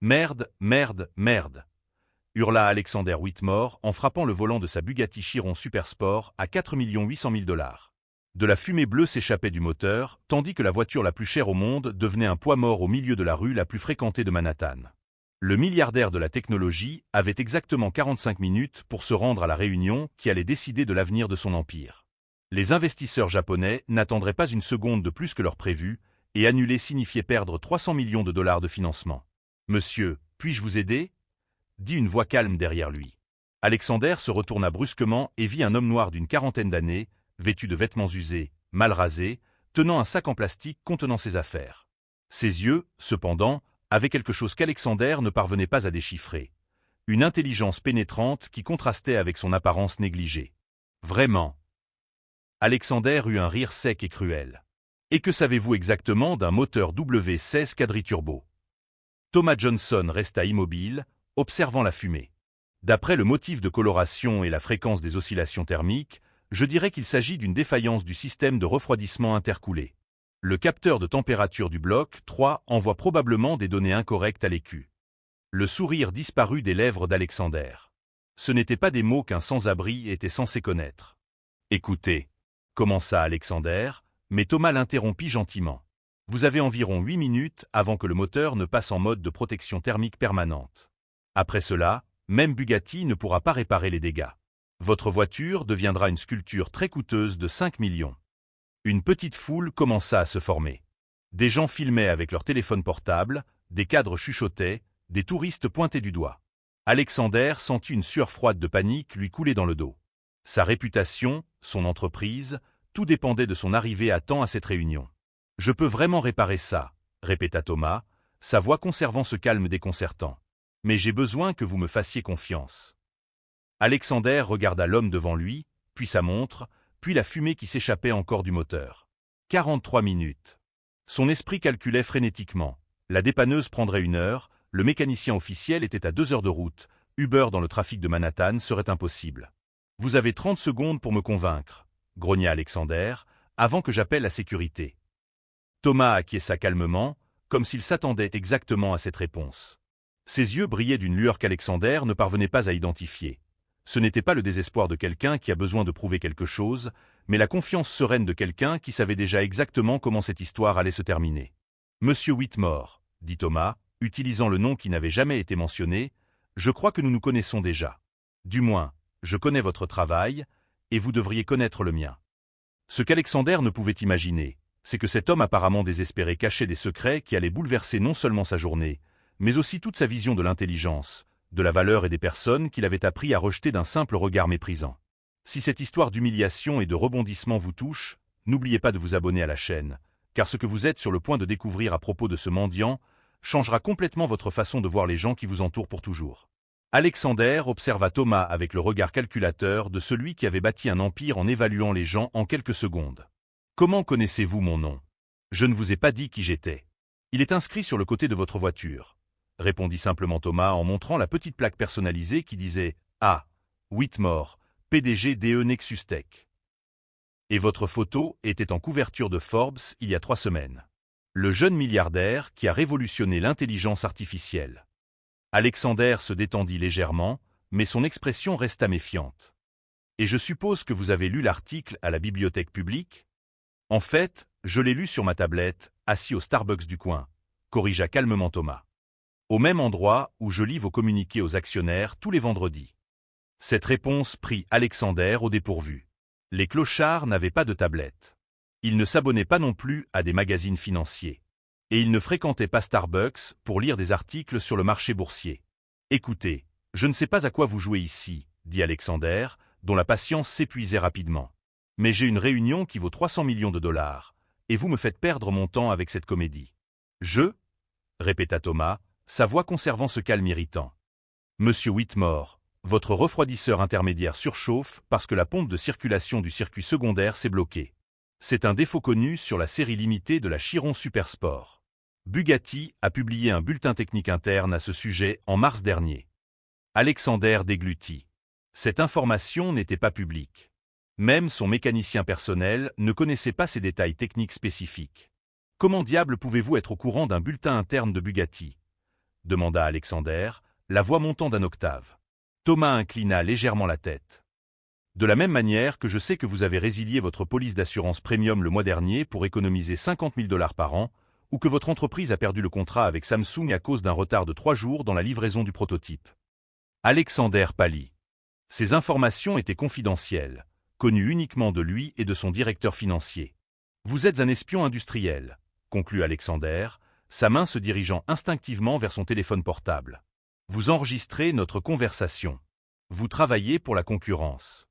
Merde, merde, merde, hurla Alexander Whitmore en frappant le volant de sa Bugatti Chiron Supersport à 4 800 000 $. De la fumée bleue s'échappait du moteur, tandis que la voiture la plus chère au monde devenait un poids mort au milieu de la rue la plus fréquentée de Manhattan. Le milliardaire de la technologie avait exactement 45 minutes pour se rendre à la réunion qui allait décider de l'avenir de son empire. Les investisseurs japonais n'attendraient pas une seconde de plus que leur prévu, et annuler signifiait perdre 300 millions de dollars de financement. « Monsieur, puis-je vous aider ?» dit une voix calme derrière lui. Alexander se retourna brusquement et vit un homme noir d'une quarantaine d'années, vêtu de vêtements usés, mal rasés, tenant un sac en plastique contenant ses affaires. Ses yeux, cependant, avaient quelque chose qu'Alexander ne parvenait pas à déchiffrer. Une intelligence pénétrante qui contrastait avec son apparence négligée. Vraiment. Alexander eut un rire sec et cruel. « Et que savez-vous exactement d'un moteur W16 quadriturbo » Thomas Johnson resta immobile, observant la fumée. D'après le motif de coloration et la fréquence des oscillations thermiques, je dirais qu'il s'agit d'une défaillance du système de refroidissement intercoulé. Le capteur de température du bloc 3 envoie probablement des données incorrectes à l'écu. Le sourire disparut des lèvres d'Alexander. Ce n'étaient pas des mots qu'un sans-abri était censé connaître. « Écoutez, » commença Alexander, mais Thomas l'interrompit gentiment. « Vous avez environ 8 minutes avant que le moteur ne passe en mode de protection thermique permanente. Après cela, même Bugatti ne pourra pas réparer les dégâts. Votre voiture deviendra une sculpture très coûteuse de 5 millions. » Une petite foule commença à se former. Des gens filmaient avec leur téléphone portable, des cadres chuchotaient, des touristes pointaient du doigt. Alexander sentit une sueur froide de panique lui couler dans le dos. Sa réputation, son entreprise, tout dépendait de son arrivée à temps à cette réunion. « Je peux vraiment réparer ça, » répéta Thomas, sa voix conservant ce calme déconcertant. « Mais j'ai besoin que vous me fassiez confiance. » Alexander regarda l'homme devant lui, puis sa montre, puis la fumée qui s'échappait encore du moteur. 43 minutes. Son esprit calculait frénétiquement. La dépanneuse prendrait 1 heure, le mécanicien officiel était à 2 heures de route, Uber dans le trafic de Manhattan serait impossible. « Vous avez 30 secondes pour me convaincre, » grogna Alexander, « avant que j'appelle la sécurité. » Thomas acquiesça calmement, comme s'il s'attendait exactement à cette réponse. Ses yeux brillaient d'une lueur qu'Alexander ne parvenait pas à identifier. Ce n'était pas le désespoir de quelqu'un qui a besoin de prouver quelque chose, mais la confiance sereine de quelqu'un qui savait déjà exactement comment cette histoire allait se terminer. « Monsieur Whitmore, » dit Thomas, utilisant le nom qui n'avait jamais été mentionné, « je crois que nous nous connaissons déjà. Du moins, je connais votre travail, et vous devriez connaître le mien. » Ce qu'Alexander ne pouvait imaginer, c'est que cet homme apparemment désespéré cachait des secrets qui allaient bouleverser non seulement sa journée, mais aussi toute sa vision de l'intelligence, de la valeur et des personnes qu'il avait appris à rejeter d'un simple regard méprisant. Si cette histoire d'humiliation et de rebondissement vous touche, n'oubliez pas de vous abonner à la chaîne, car ce que vous êtes sur le point de découvrir à propos de ce mendiant changera complètement votre façon de voir les gens qui vous entourent pour toujours. Alexander observa Thomas avec le regard calculateur de celui qui avait bâti un empire en évaluant les gens en quelques secondes. « Comment connaissez-vous mon nom ? Je ne vous ai pas dit qui j'étais. Il est inscrit sur le côté de votre voiture. » répondit simplement Thomas en montrant la petite plaque personnalisée qui disait « Ah, Whitmore, PDG DE Nexus Tech. » Et votre photo était en couverture de Forbes il y a 3 semaines. Le jeune milliardaire qui a révolutionné l'intelligence artificielle. Alexander se détendit légèrement, mais son expression resta méfiante. « Et je suppose que vous avez lu l'article à la bibliothèque publique ? » « En fait, je l'ai lu sur ma tablette, assis au Starbucks du coin, » corrigea calmement Thomas. « Au même endroit où je lis vos communiqués aux actionnaires tous les vendredis. » Cette réponse prit Alexander au dépourvu. Les clochards n'avaient pas de tablette. Ils ne s'abonnaient pas non plus à des magazines financiers. Et ils ne fréquentaient pas Starbucks pour lire des articles sur le marché boursier. « Écoutez, je ne sais pas à quoi vous jouez ici, » dit Alexander, dont la patience s'épuisait rapidement. « Mais j'ai une réunion qui vaut 300 millions de dollars, et vous me faites perdre mon temps avec cette comédie. »« Je » répéta Thomas, sa voix conservant ce calme irritant. « Monsieur Whitmore, votre refroidisseur intermédiaire surchauffe parce que la pompe de circulation du circuit secondaire s'est bloquée. C'est un défaut connu sur la série limitée de la Chiron Supersport. Bugatti a publié un bulletin technique interne à ce sujet en mars dernier. » Alexander déglutit. Cette information n'était pas publique. Même son mécanicien personnel ne connaissait pas ces détails techniques spécifiques. Comment diable pouvez-vous être au courant d'un bulletin interne de Bugatti ? demanda Alexander, la voix montant d'un octave. Thomas inclina légèrement la tête. De la même manière que je sais que vous avez résilié votre police d'assurance premium le mois dernier pour économiser 50 000 $ par an, ou que votre entreprise a perdu le contrat avec Samsung à cause d'un retard de 3 jours dans la livraison du prototype. Alexander pâlit. Ces informations étaient confidentielles, connues uniquement de lui et de son directeur financier. Vous êtes un espion industriel, conclut Alexander, sa main se dirigeant instinctivement vers son téléphone portable. Vous enregistrez notre conversation. Vous travaillez pour la concurrence.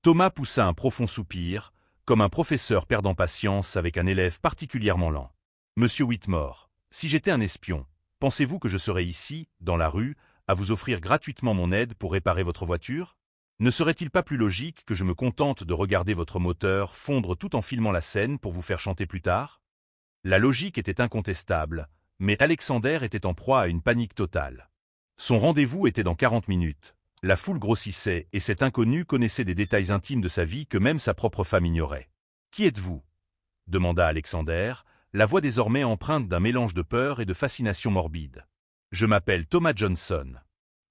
Thomas poussa un profond soupir, comme un professeur perdant patience avec un élève particulièrement lent. Monsieur Whitmore, si j'étais un espion, pensez-vous que je serais ici, dans la rue, à vous offrir gratuitement mon aide pour réparer votre voiture? Ne serait-il pas plus logique que je me contente de regarder votre moteur fondre tout en filmant la scène pour vous faire chanter plus tard? La logique était incontestable, mais Alexander était en proie à une panique totale. Son rendez-vous était dans 40 minutes. La foule grossissait et cet inconnu connaissait des détails intimes de sa vie que même sa propre femme ignorait. « Qui êtes-vous » demanda Alexander, la voix désormais empreinte d'un mélange de peur et de fascination morbide. « Je m'appelle Thomas Johnson.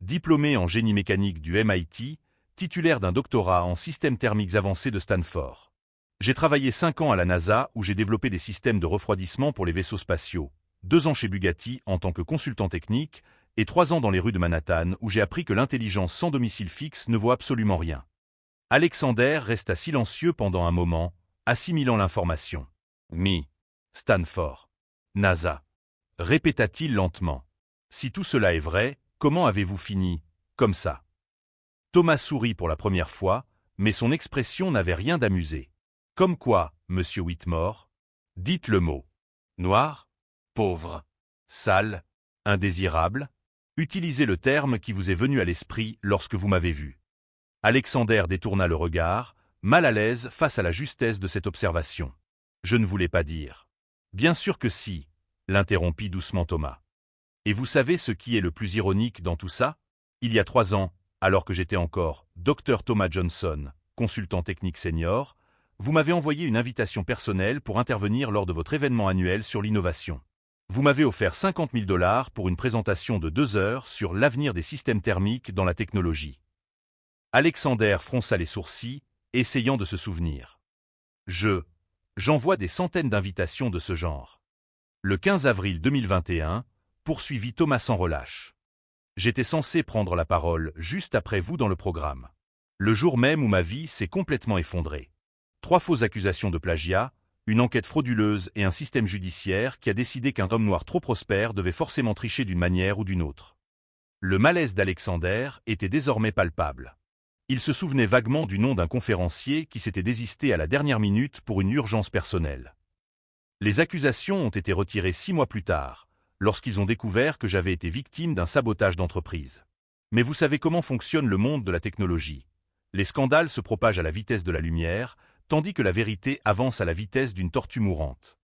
Diplômé en génie mécanique du MIT, titulaire d'un doctorat en systèmes thermiques avancés de Stanford. J'ai travaillé 5 ans à la NASA où j'ai développé des systèmes de refroidissement pour les vaisseaux spatiaux, 2 ans chez Bugatti en tant que consultant technique, et 3 ans dans les rues de Manhattan où j'ai appris que l'intelligence sans domicile fixe ne vaut absolument rien. » Alexander resta silencieux pendant un moment, assimilant l'information. « Stanford. NASA. » répéta-t-il lentement. « Si tout cela est vrai, comment avez-vous fini, comme ça ?» Thomas sourit pour la première fois, mais son expression n'avait rien d'amusé. « Comme quoi, monsieur Whitmore? Dites le mot. Noir? Pauvre? Sale? Indésirable? Utilisez le terme qui vous est venu à l'esprit lorsque vous m'avez vu. » Alexander détourna le regard, mal à l'aise face à la justesse de cette observation. « Je ne voulais pas dire. »« Bien sûr que si, » l'interrompit doucement Thomas. « Et vous savez ce qui est le plus ironique dans tout ça? Il y a 3 ans, alors que j'étais encore Dr Thomas Johnson, consultant technique senior, vous m'avez envoyé une invitation personnelle pour intervenir lors de votre événement annuel sur l'innovation. Vous m'avez offert 50 000 $ pour une présentation de 2 heures sur l'avenir des systèmes thermiques dans la technologie. » Alexander fronça les sourcils, essayant de se souvenir. J'envoie des centaines d'invitations de ce genre. Le 15 avril 2021, poursuivit Thomas sans relâche. J'étais censé prendre la parole juste après vous dans le programme. Le jour même où ma vie s'est complètement effondrée. 3 fausses accusations de plagiat, une enquête frauduleuse et un système judiciaire qui a décidé qu'un homme noir trop prospère devait forcément tricher d'une manière ou d'une autre. Le malaise d'Alexander était désormais palpable. Il se souvenait vaguement du nom d'un conférencier qui s'était désisté à la dernière minute pour une urgence personnelle. Les accusations ont été retirées 6 mois plus tard, lorsqu'ils ont découvert que j'avais été victime d'un sabotage d'entreprise. Mais vous savez comment fonctionne le monde de la technologie. Les scandales se propagent à la vitesse de la lumière, tandis que la vérité avance à la vitesse d'une tortue mourante.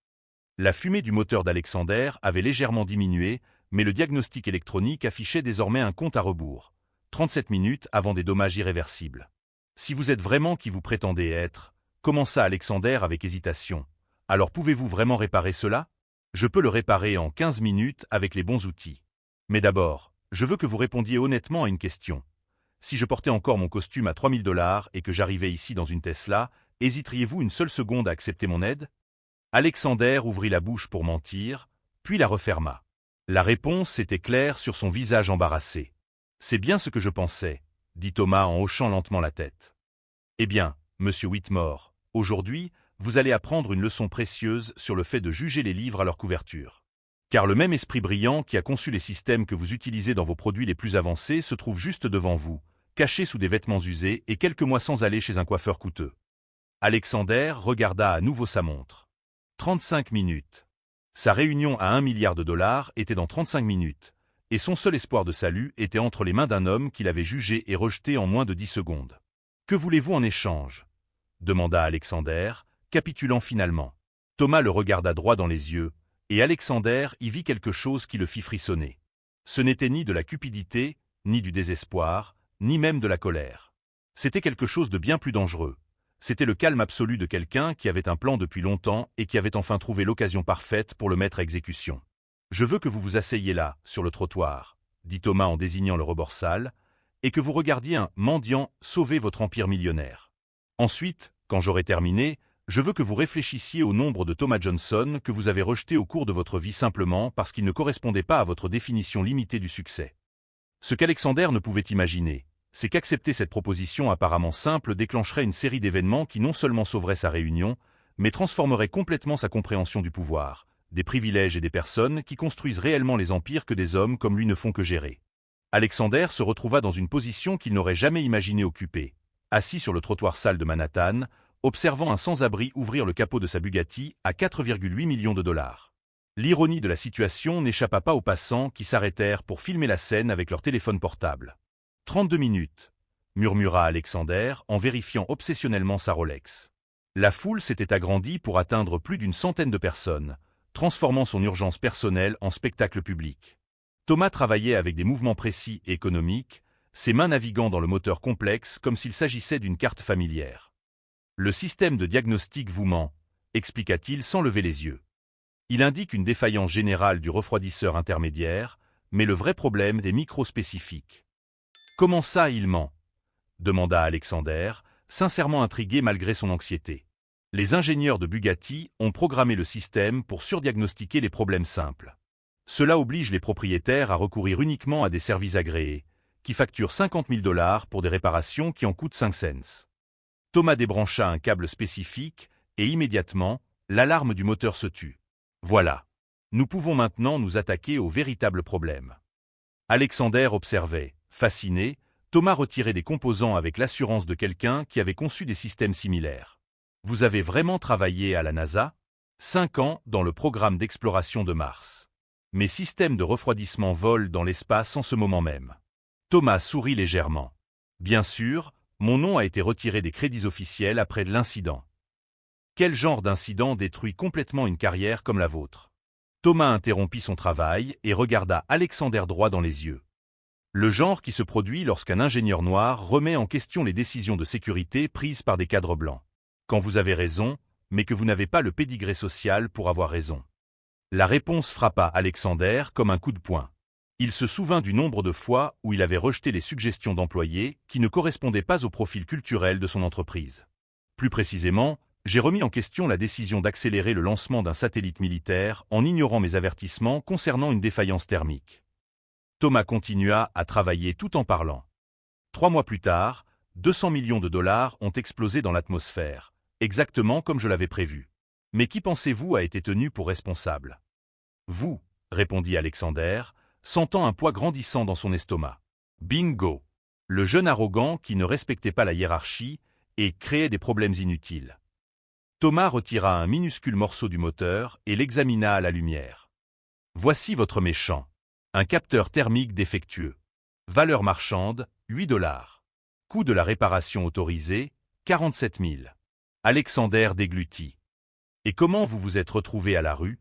La fumée du moteur d'Alexander avait légèrement diminué, mais le diagnostic électronique affichait désormais un compte à rebours. 37 minutes avant des dommages irréversibles. « Si vous êtes vraiment qui vous prétendez être, » commença Alexander avec hésitation, « alors pouvez-vous vraiment réparer cela? Je peux le réparer en 15 minutes avec les bons outils. Mais d'abord, je veux que vous répondiez honnêtement à une question. Si je portais encore mon costume à 3 000 $ et que j'arrivais ici dans une Tesla, hésiteriez-vous une seule seconde à accepter mon aide? » Alexander ouvrit la bouche pour mentir, puis la referma. La réponse était claire sur son visage embarrassé. « C'est bien ce que je pensais, » dit Thomas en hochant lentement la tête. « Eh bien, monsieur Whitmore, aujourd'hui, vous allez apprendre une leçon précieuse sur le fait de juger les livres à leur couverture. Car le même esprit brillant qui a conçu les systèmes que vous utilisez dans vos produits les plus avancés se trouve juste devant vous, caché sous des vêtements usés et quelques mois sans aller chez un coiffeur coûteux. » Alexander regarda à nouveau sa montre. 35 minutes. Sa réunion à 1 milliard de $ était dans 35 minutes, et son seul espoir de salut était entre les mains d'un homme qu'il avait jugé et rejeté en moins de 10 secondes. « Que voulez-vous en échange » demanda Alexander, capitulant finalement. Thomas le regarda droit dans les yeux, et Alexander y vit quelque chose qui le fit frissonner. Ce n'était ni de la cupidité, ni du désespoir, ni même de la colère. C'était quelque chose de bien plus dangereux. C'était le calme absolu de quelqu'un qui avait un plan depuis longtemps et qui avait enfin trouvé l'occasion parfaite pour le mettre à exécution. Je veux que vous vous asseyiez là, sur le trottoir, dit Thomas en désignant le rebord sale, et que vous regardiez un mendiant sauver votre empire millionnaire. Ensuite, quand j'aurai terminé, je veux que vous réfléchissiez au nombre de Thomas Johnson que vous avez rejetés au cours de votre vie simplement parce qu'ils ne correspondaient pas à votre définition limitée du succès. Ce qu'Alexander ne pouvait imaginer, c'est qu'accepter cette proposition apparemment simple déclencherait une série d'événements qui non seulement sauveraient sa réunion, mais transformerait complètement sa compréhension du pouvoir, des privilèges et des personnes qui construisent réellement les empires que des hommes comme lui ne font que gérer. Alexander se retrouva dans une position qu'il n'aurait jamais imaginé occuper, assis sur le trottoir sale de Manhattan, observant un sans-abri ouvrir le capot de sa Bugatti à 4,8 millions de dollars. L'ironie de la situation n'échappa pas aux passants qui s'arrêtèrent pour filmer la scène avec leur téléphone portable. 32 minutes, murmura Alexander en vérifiant obsessionnellement sa Rolex. La foule s'était agrandie pour atteindre plus d'une centaine de personnes, transformant son urgence personnelle en spectacle public. Thomas travaillait avec des mouvements précis et économiques, ses mains naviguant dans le moteur complexe comme s'il s'agissait d'une carte familière. Le système de diagnostic vous ment, expliqua-t-il sans lever les yeux. Il indique une défaillance générale du refroidisseur intermédiaire, mais le vrai problème est microspécifique. Comment ça, il ment? Demanda Alexander, sincèrement intrigué malgré son anxiété. Les ingénieurs de Bugatti ont programmé le système pour surdiagnostiquer les problèmes simples. Cela oblige les propriétaires à recourir uniquement à des services agréés, qui facturent 50 000 $ pour des réparations qui en coûtent 5 cents. Thomas débrancha un câble spécifique, et immédiatement, l'alarme du moteur se tut. Voilà. Nous pouvons maintenant nous attaquer au véritable problème. Alexander observait, fasciné, Thomas retirer des composants avec l'assurance de quelqu'un qui avait conçu des systèmes similaires. Vous avez vraiment travaillé à la NASA? 5 ans dans le programme d'exploration de Mars. Mes systèmes de refroidissement volent dans l'espace en ce moment même. Thomas sourit légèrement. Bien sûr, mon nom a été retiré des crédits officiels après l'incident. Quel genre d'incident détruit complètement une carrière comme la vôtre? Thomas interrompit son travail et regarda Alexander droit dans les yeux. Le genre qui se produit lorsqu'un ingénieur noir remet en question les décisions de sécurité prises par des cadres blancs. Quand vous avez raison, mais que vous n'avez pas le pédigré social pour avoir raison. La réponse frappa Alexander comme un coup de poing. Il se souvint du nombre de fois où il avait rejeté les suggestions d'employés qui ne correspondaient pas au profil culturel de son entreprise. Plus précisément, j'ai remis en question la décision d'accélérer le lancement d'un satellite militaire en ignorant mes avertissements concernant une défaillance thermique. Thomas continua à travailler tout en parlant. 3 mois plus tard, 200 millions de dollars ont explosé dans l'atmosphère, exactement comme je l'avais prévu. Mais qui pensez-vous a été tenu pour responsable? Vous, répondit Alexander, sentant un poids grandissant dans son estomac. Bingo! Le jeune arrogant qui ne respectait pas la hiérarchie et créait des problèmes inutiles. Thomas retira un minuscule morceau du moteur et l'examina à la lumière. Voici votre méchant. Un capteur thermique défectueux. Valeur marchande, 8 $. Coût de la réparation autorisé, 47 000. Alexander déglutit. Et comment vous vous êtes retrouvé à la rue?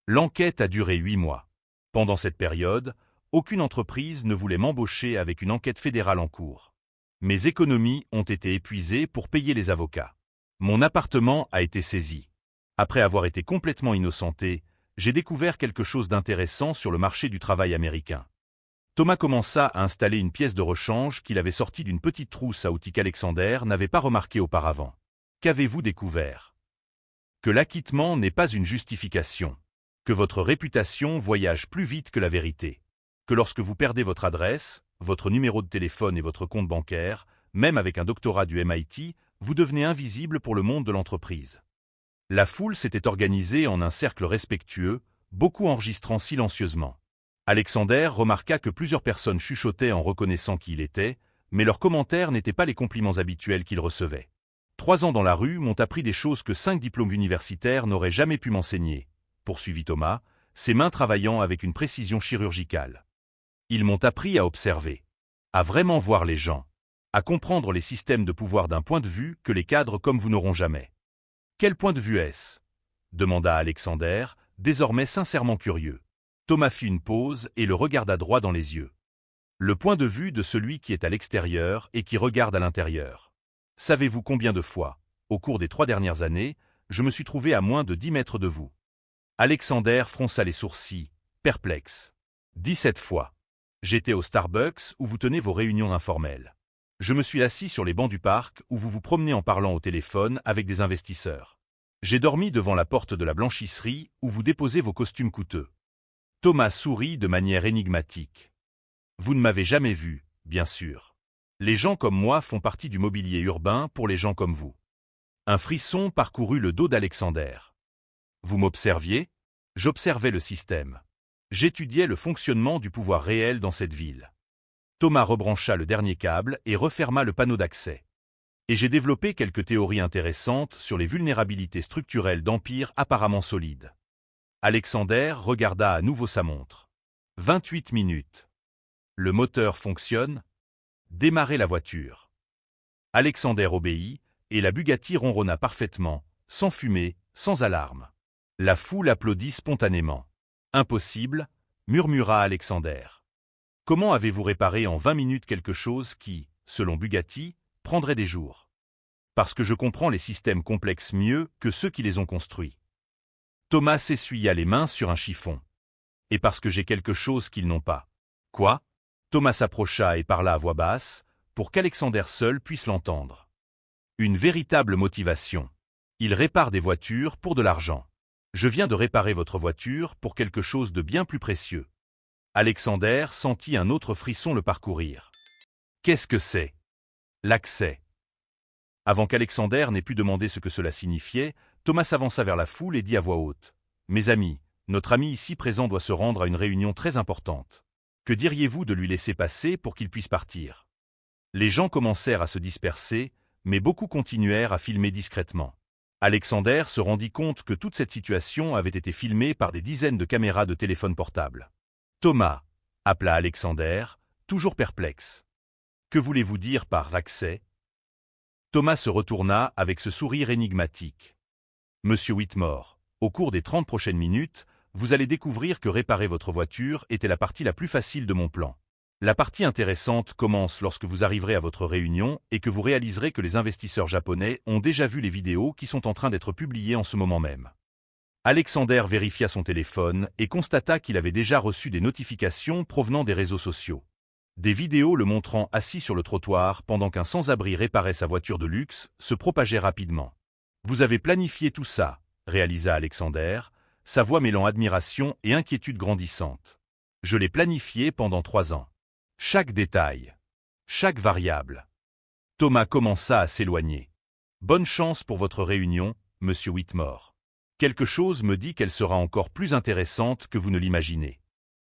L'enquête a duré 8 mois. Pendant cette période, aucune entreprise ne voulait m'embaucher avec une enquête fédérale en cours. Mes économies ont été épuisées pour payer les avocats. Mon appartement a été saisi. Après avoir été complètement innocenté, j'ai découvert quelque chose d'intéressant sur le marché du travail américain. Thomas commença à installer une pièce de rechange qu'il avait sortie d'une petite trousse à outils qu'Alexander n'avait pas remarqué auparavant. Qu'avez-vous découvert? Que l'acquittement n'est pas une justification. Que votre réputation voyage plus vite que la vérité. Que lorsque vous perdez votre adresse, votre numéro de téléphone et votre compte bancaire, même avec un doctorat du MIT, vous devenez invisible pour le monde de l'entreprise. La foule s'était organisée en un cercle respectueux, beaucoup enregistrant silencieusement. Alexander remarqua que plusieurs personnes chuchotaient en reconnaissant qui il était, mais leurs commentaires n'étaient pas les compliments habituels qu'il recevait. 3 ans dans la rue m'ont appris des choses que 5 diplômes universitaires n'auraient jamais pu m'enseigner, poursuivit Thomas, ses mains travaillant avec une précision chirurgicale. Ils m'ont appris à observer, à vraiment voir les gens, à comprendre les systèmes de pouvoir d'un point de vue que les cadres comme vous n'auront jamais. Quel point de vue est-ce? Demanda Alexander, désormais sincèrement curieux. Thomas fit une pause et le regarda droit dans les yeux. Le point de vue de celui qui est à l'extérieur et qui regarde à l'intérieur. Savez-vous combien de fois, au cours des 3 dernières années, je me suis trouvé à moins de 10 mètres de vous? Alexander fronça les sourcils, perplexe. 17 fois. J'étais au Starbucks où vous tenez vos réunions informelles. Je me suis assis sur les bancs du parc où vous vous promenez en parlant au téléphone avec des investisseurs. J'ai dormi devant la porte de la blanchisserie où vous déposez vos costumes coûteux. Thomas sourit de manière énigmatique. Vous ne m'avez jamais vu, bien sûr. Les gens comme moi font partie du mobilier urbain pour les gens comme vous. Un frisson parcourut le dos d'Alexander. Vous m'observiez? J'observais le système. J'étudiais le fonctionnement du pouvoir réel dans cette ville. Thomas rebrancha le dernier câble et referma le panneau d'accès. Et j'ai développé quelques théories intéressantes sur les vulnérabilités structurelles d'empires apparemment solides. Alexander regarda à nouveau sa montre. 28 minutes. Le moteur fonctionne? Démarrez la voiture. Alexander obéit, et la Bugatti ronronna parfaitement, sans fumée, sans alarme. La foule applaudit spontanément. Impossible, murmura Alexander. Comment avez-vous réparé en 20 minutes quelque chose qui, selon Bugatti, prendrait des jours? Parce que je comprends les systèmes complexes mieux que ceux qui les ont construits. Thomas s'essuya les mains sur un chiffon. Et parce que j'ai quelque chose qu'ils n'ont pas. Quoi? Thomas s'approcha et parla à voix basse, pour qu'Alexander seul puisse l'entendre. Une véritable motivation. Il répare des voitures pour de l'argent. Je viens de réparer votre voiture pour quelque chose de bien plus précieux. Alexander sentit un autre frisson le parcourir. Qu'est-ce que c'est? L'accès. Avant qu'Alexander n'ait pu demander ce que cela signifiait, Thomas s'avança vers la foule et dit à voix haute. Mes amis, notre ami ici présent doit se rendre à une réunion très importante. Que diriez-vous de lui laisser passer pour qu'il puisse partir? Les gens commencèrent à se disperser, mais beaucoup continuèrent à filmer discrètement. Alexander se rendit compte que toute cette situation avait été filmée par des dizaines de caméras de téléphone portable. Thomas, appela Alexander, toujours perplexe. Que voulez-vous dire par accès? Thomas se retourna avec ce sourire énigmatique. Monsieur Whitmore, au cours des 30 prochaines minutes, vous allez découvrir que réparer votre voiture était la partie la plus facile de mon plan. La partie intéressante commence lorsque vous arriverez à votre réunion et que vous réaliserez que les investisseurs japonais ont déjà vu les vidéos qui sont en train d'être publiées en ce moment même. Alexander vérifia son téléphone et constata qu'il avait déjà reçu des notifications provenant des réseaux sociaux. Des vidéos le montrant assis sur le trottoir pendant qu'un sans-abri réparait sa voiture de luxe se propageaient rapidement. Vous avez planifié tout ça, réalisa Alexander, sa voix mêlant admiration et inquiétude grandissante. Je l'ai planifié pendant 3 ans. Chaque détail. Chaque variable. Thomas commença à s'éloigner. Bonne chance pour votre réunion, monsieur Whitmore. Quelque chose me dit qu'elle sera encore plus intéressante que vous ne l'imaginez.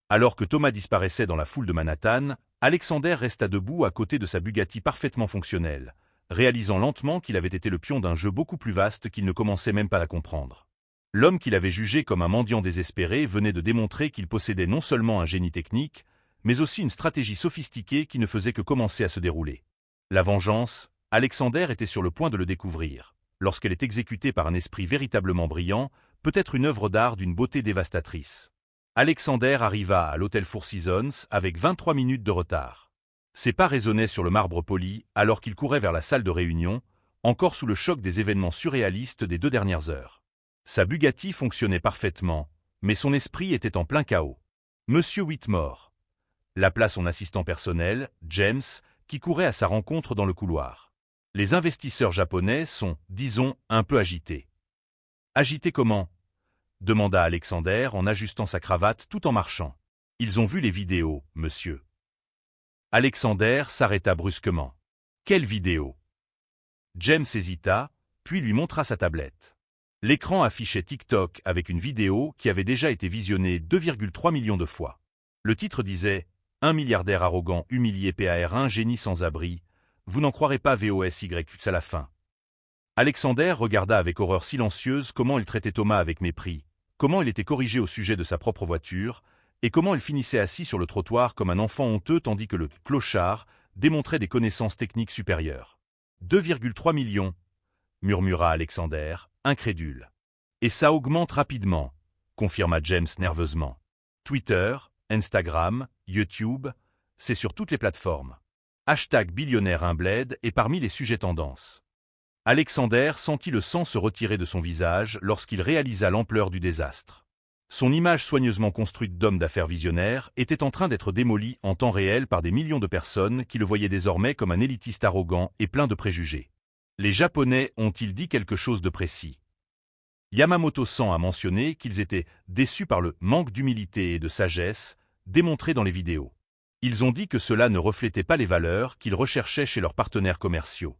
Alors que Thomas disparaissait dans la foule de Manhattan, Alexander resta debout à côté de sa Bugatti parfaitement fonctionnelle, réalisant lentement qu'il avait été le pion d'un jeu beaucoup plus vaste qu'il ne commençait même pas à comprendre. L'homme qu'il avait jugé comme un mendiant désespéré venait de démontrer qu'il possédait non seulement un génie technique, mais aussi une stratégie sophistiquée qui ne faisait que commencer à se dérouler. La vengeance, Alexander était sur le point de le découvrir. Lorsqu'elle est exécutée par un esprit véritablement brillant, peut-être une œuvre d'art d'une beauté dévastatrice. Alexander arriva à l'hôtel Four Seasons avec 23 minutes de retard. Ses pas résonnaient sur le marbre poli alors qu'il courait vers la salle de réunion, encore sous le choc des événements surréalistes des 2 dernières heures. Sa Bugatti fonctionnait parfaitement, mais son esprit était en plein chaos. Monsieur Whitmore. L'appela son assistant personnel, James, qui courait à sa rencontre dans le couloir. Les investisseurs japonais sont, disons, un peu agités. Agités comment? Demanda Alexander en ajustant sa cravate tout en marchant. Ils ont vu les vidéos, monsieur. Alexander s'arrêta brusquement. Quelle vidéo? James hésita, puis lui montra sa tablette. L'écran affichait TikTok avec une vidéo qui avait déjà été visionnée 2,3 millions de fois. Le titre disait « Un milliardaire arrogant humilié par un génie sans abri. Vous n'en croirez pas VOSYX à la fin. » Alexander regarda avec horreur silencieuse comment il traitait Thomas avec mépris, comment il était corrigé au sujet de sa propre voiture, et comment il finissait assis sur le trottoir comme un enfant honteux tandis que le « clochard » démontrait des connaissances techniques supérieures. 2,3 millions, murmura Alexander, incrédule. Et ça augmente rapidement, confirma James nerveusement. Twitter, Instagram, YouTube, c'est sur toutes les plateformes. #billionnaire Imbled est parmi les sujets tendances. Alexander sentit le sang se retirer de son visage lorsqu'il réalisa l'ampleur du désastre. Son image soigneusement construite d'homme d'affaires visionnaire était en train d'être démolie en temps réel par des millions de personnes qui le voyaient désormais comme un élitiste arrogant et plein de préjugés. Les Japonais ont-ils dit quelque chose de précis? Yamamoto-san a mentionné qu'ils étaient déçus par le manque d'humilité et de sagesse démontré dans les vidéos. Ils ont dit que cela ne reflétait pas les valeurs qu'ils recherchaient chez leurs partenaires commerciaux.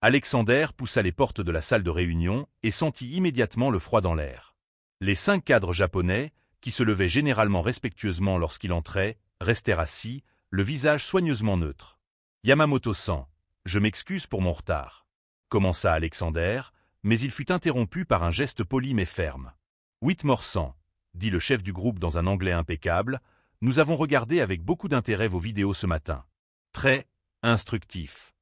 Alexander poussa les portes de la salle de réunion et sentit immédiatement le froid dans l'air. Les 5 cadres japonais, qui se levaient généralement respectueusement lorsqu'il entrait, restèrent assis, le visage soigneusement neutre. « Yamamoto-san, je m'excuse pour mon retard. » commença Alexander, mais il fut interrompu par un geste poli mais ferme. « Whitmore-san, » dit le chef du groupe dans un anglais impeccable, « nous avons regardé avec beaucoup d'intérêt vos vidéos ce matin. Très instructif. »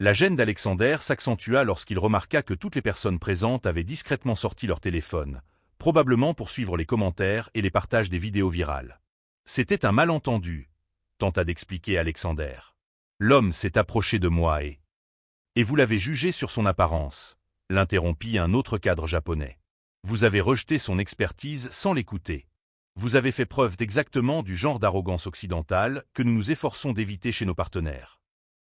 La gêne d'Alexander s'accentua lorsqu'il remarqua que toutes les personnes présentes avaient discrètement sorti leur téléphone, probablement pour suivre les commentaires et les partages des vidéos virales. C'était un malentendu, tenta d'expliquer Alexander. L'homme s'est approché de moi et vous l'avez jugé sur son apparence, l'interrompit un autre cadre japonais. Vous avez rejeté son expertise sans l'écouter. Vous avez fait preuve d'exactement du genre d'arrogance occidentale que nous nous efforçons d'éviter chez nos partenaires.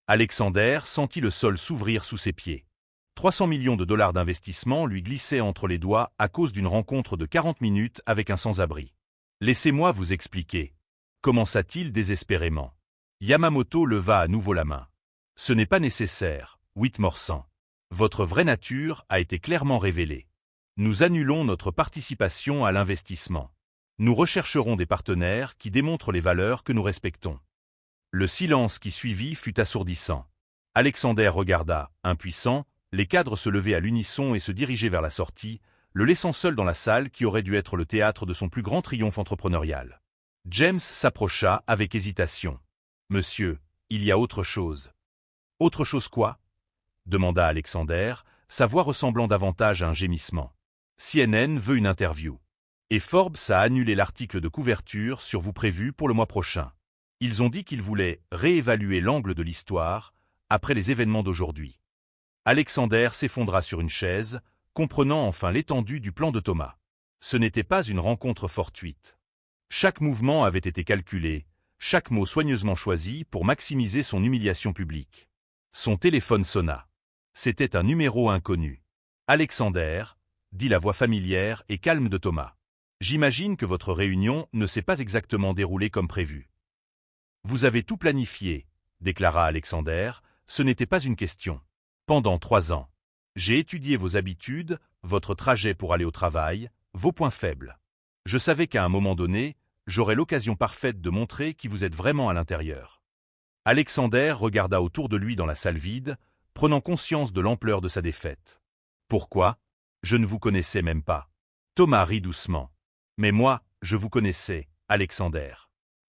Alexander sentit le sol s'ouvrir sous ses pieds. 300 millions de dollars d'investissement lui glissaient entre les doigts à cause d'une rencontre de 40 minutes avec un sans-abri. « Laissez-moi vous expliquer. » commença-t-il désespérément. Yamamoto leva à nouveau la main. « Ce n'est pas nécessaire, Whitmore-san. Votre vraie nature a été clairement révélée. Nous annulons notre participation à l'investissement. Nous rechercherons des partenaires qui démontrent les valeurs que nous respectons. » Le silence qui suivit fut assourdissant. Alexander regarda, impuissant, les cadres se lever à l'unisson et se diriger vers la sortie, le laissant seul dans la salle qui aurait dû être le théâtre de son plus grand triomphe entrepreneurial. James s'approcha avec hésitation. « Monsieur, il y a autre chose. »« Autre chose quoi ?» demanda Alexander, sa voix ressemblant davantage à un gémissement. « CNN veut une interview. Et Forbes a annulé l'article de couverture sur vous prévu pour le mois prochain. Ils ont dit qu'ils voulaient réévaluer l'angle de l'histoire après les événements d'aujourd'hui. » Alexander s'effondra sur une chaise, comprenant enfin l'étendue du plan de Thomas. Ce n'était pas une rencontre fortuite. Chaque mouvement avait été calculé, chaque mot soigneusement choisi pour maximiser son humiliation publique. Son téléphone sonna. C'était un numéro inconnu. « Alexander, » dit la voix familière et calme de Thomas. « J'imagine que votre réunion ne s'est pas exactement déroulée comme prévu. »« Vous avez tout planifié, » déclara Alexander, « ce n'était pas une question. Pendant 3 ans, j'ai étudié vos habitudes, votre trajet pour aller au travail, vos points faibles. Je savais qu'à un moment donné, j'aurais l'occasion parfaite de montrer qui vous êtes vraiment à l'intérieur. » Alexander regarda autour de lui dans la salle vide, prenant conscience de l'ampleur de sa défaite. « Pourquoi? Je ne vous connaissais même pas. » Thomas rit doucement. « Mais moi, je vous connaissais, Alexander.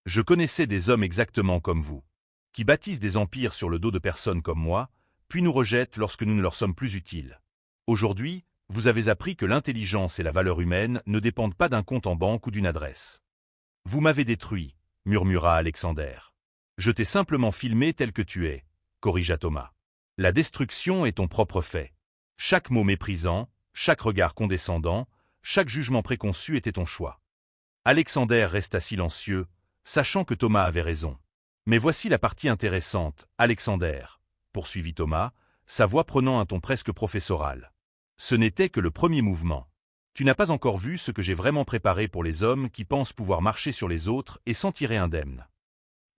Je connaissais des hommes exactement comme vous, qui bâtissent des empires sur le dos de personnes comme moi, puis nous rejettent lorsque nous ne leur sommes plus utiles. Aujourd'hui, vous avez appris que l'intelligence et la valeur humaine ne dépendent pas d'un compte en banque ou d'une adresse. Vous m'avez détruit, murmura Alexander. Je t'ai simplement filmé tel que tu es, corrigea Thomas. La destruction est ton propre fait. Chaque mot méprisant, chaque regard condescendant, chaque jugement préconçu était ton choix. Alexander resta silencieux, sachant que Thomas avait raison. Mais voici la partie intéressante, Alexander, poursuivit Thomas, sa voix prenant un ton presque professoral. Ce n'était que le premier mouvement. Tu n'as pas encore vu ce que j'ai vraiment préparé pour les hommes qui pensent pouvoir marcher sur les autres et s'en tirer indemne.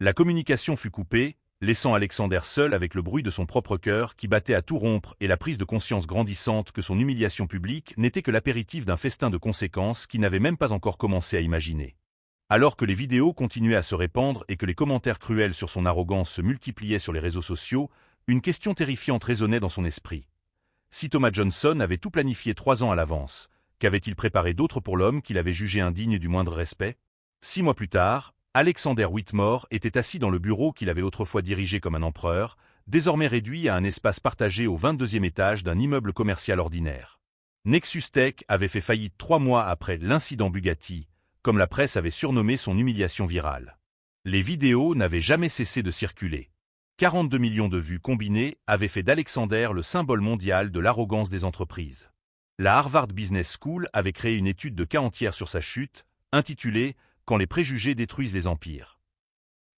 La communication fut coupée, laissant Alexander seul avec le bruit de son propre cœur qui battait à tout rompre et la prise de conscience grandissante que son humiliation publique n'était que l'apéritif d'un festin de conséquences qu'il n'avait même pas encore commencé à imaginer. Alors que les vidéos continuaient à se répandre et que les commentaires cruels sur son arrogance se multipliaient sur les réseaux sociaux, une question terrifiante résonnait dans son esprit. Si Thomas Johnson avait tout planifié 3 ans à l'avance, qu'avait-il préparé d'autre pour l'homme qu'il avait jugé indigne du moindre respect? 6 mois plus tard, Alexander Whitmore était assis dans le bureau qu'il avait autrefois dirigé comme un empereur, désormais réduit à un espace partagé au 22e étage d'un immeuble commercial ordinaire. Nexus Tech avait fait faillite 3 mois après l'incident Bugatti, comme la presse avait surnommé son humiliation virale. Les vidéos n'avaient jamais cessé de circuler. 42 millions de vues combinées avaient fait d'Alexander le symbole mondial de l'arrogance des entreprises. La Harvard Business School avait créé une étude de cas entière sur sa chute, intitulée « Quand les préjugés détruisent les empires ».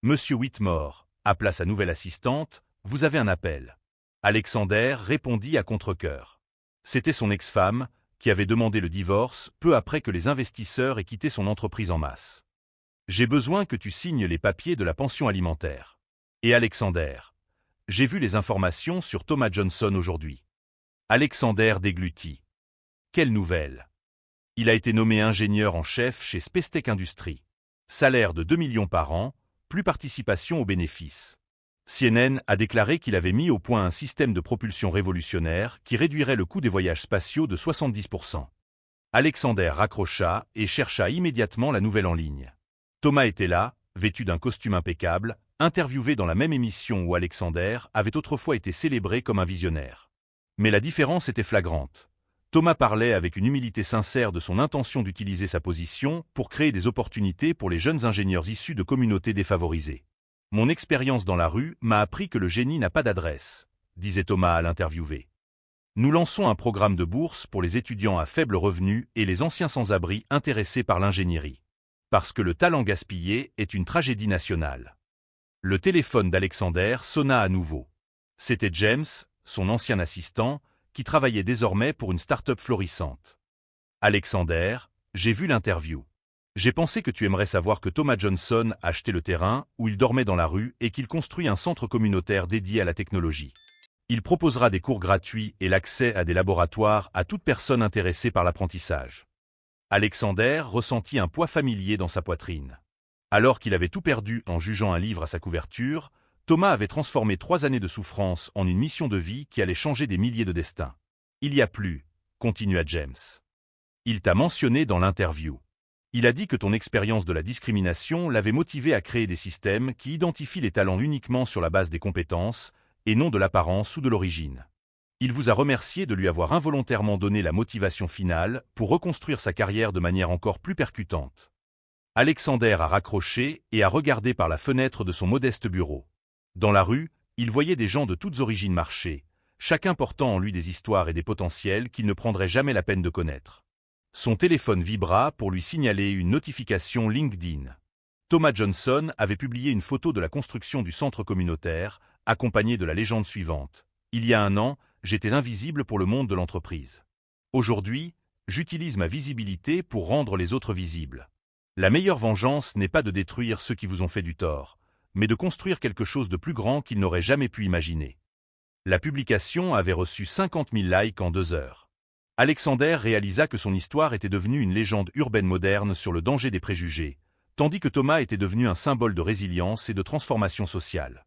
Monsieur Whitmore, appela sa nouvelle assistante, « Vous avez un appel ». Alexander répondit à contre-cœur. C'était son ex-femme, qui avait demandé le divorce peu après que les investisseurs aient quitté son entreprise en masse. « J'ai besoin que tu signes les papiers de la pension alimentaire. » Et Alexander. « J'ai vu les informations sur Thomas Johnson aujourd'hui. » Alexander déglutit. Quelle nouvelle! Il a été nommé ingénieur en chef chez Spacetech Industries. Salaire de 2 millions par an, plus participation aux bénéfices. CNN a déclaré qu'il avait mis au point un système de propulsion révolutionnaire qui réduirait le coût des voyages spatiaux de 70%. Alexander raccrocha et chercha immédiatement la nouvelle en ligne. Thomas était là, vêtu d'un costume impeccable, interviewé dans la même émission où Alexander avait autrefois été célébré comme un visionnaire. Mais la différence était flagrante. Thomas parlait avec une humilité sincère de son intention d'utiliser sa position pour créer des opportunités pour les jeunes ingénieurs issus de communautés défavorisées. « Mon expérience dans la rue m'a appris que le génie n'a pas d'adresse », disait Thomas à l'interviewé. « Nous lançons un programme de bourse pour les étudiants à faible revenu et les anciens sans-abri intéressés par l'ingénierie. Parce que le talent gaspillé est une tragédie nationale. » Le téléphone d'Alexander sonna à nouveau. C'était James, son ancien assistant, qui travaillait désormais pour une start-up florissante. « Alexander, j'ai vu l'interview. J'ai pensé que tu aimerais savoir que Thomas Johnson a acheté le terrain où il dormait dans la rue et qu'il construit un centre communautaire dédié à la technologie. Il proposera des cours gratuits et l'accès à des laboratoires à toute personne intéressée par l'apprentissage. » Alexander ressentit un poids familier dans sa poitrine. Alors qu'il avait tout perdu en jugeant un livre à sa couverture, Thomas avait transformé 3 années de souffrance en une mission de vie qui allait changer des milliers de destins. « Il y a plus, » continua James. « Il t'a mentionné dans l'interview. Il a dit que ton expérience de la discrimination l'avait motivé à créer des systèmes qui identifient les talents uniquement sur la base des compétences et non de l'apparence ou de l'origine. Il vous a remercié de lui avoir involontairement donné la motivation finale pour reconstruire sa carrière de manière encore plus percutante. » Alexander a raccroché et a regardé par la fenêtre de son modeste bureau. Dans la rue, il voyait des gens de toutes origines marcher, chacun portant en lui des histoires et des potentiels qu'il ne prendrait jamais la peine de connaître. Son téléphone vibra pour lui signaler une notification LinkedIn. Thomas Johnson avait publié une photo de la construction du centre communautaire, accompagnée de la légende suivante. « Il y a 1 an, j'étais invisible pour le monde de l'entreprise. Aujourd'hui, j'utilise ma visibilité pour rendre les autres visibles. La meilleure vengeance n'est pas de détruire ceux qui vous ont fait du tort, mais de construire quelque chose de plus grand qu'ils n'auraient jamais pu imaginer. » La publication avait reçu 50 000 likes en 2 heures. Alexander réalisa que son histoire était devenue une légende urbaine moderne sur le danger des préjugés, tandis que Thomas était devenu un symbole de résilience et de transformation sociale.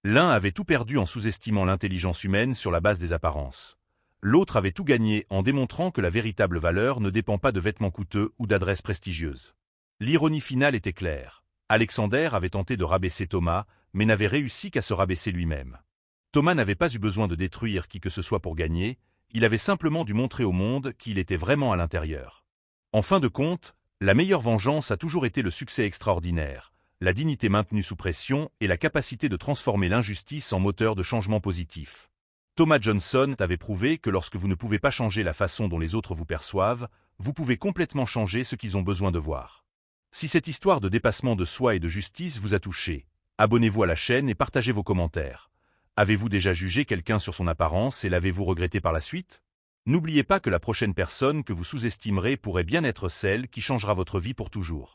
L'un avait tout perdu en sous-estimant l'intelligence humaine sur la base des apparences. L'autre avait tout gagné en démontrant que la véritable valeur ne dépend pas de vêtements coûteux ou d'adresses prestigieuses. L'ironie finale était claire. Alexander avait tenté de rabaisser Thomas, mais n'avait réussi qu'à se rabaisser lui-même. Thomas n'avait pas eu besoin de détruire qui que ce soit pour gagner, il avait simplement dû montrer au monde qui il était vraiment à l'intérieur. En fin de compte, la meilleure vengeance a toujours été le succès extraordinaire, la dignité maintenue sous pression et la capacité de transformer l'injustice en moteur de changement positif. Thomas Johnson avait prouvé que lorsque vous ne pouvez pas changer la façon dont les autres vous perçoivent, vous pouvez complètement changer ce qu'ils ont besoin de voir. Si cette histoire de dépassement de soi et de justice vous a touché, abonnez-vous à la chaîne et partagez vos commentaires. Avez-vous déjà jugé quelqu'un sur son apparence et l'avez-vous regretté par la suite? N'oubliez pas que la prochaine personne que vous sous-estimerez pourrait bien être celle qui changera votre vie pour toujours.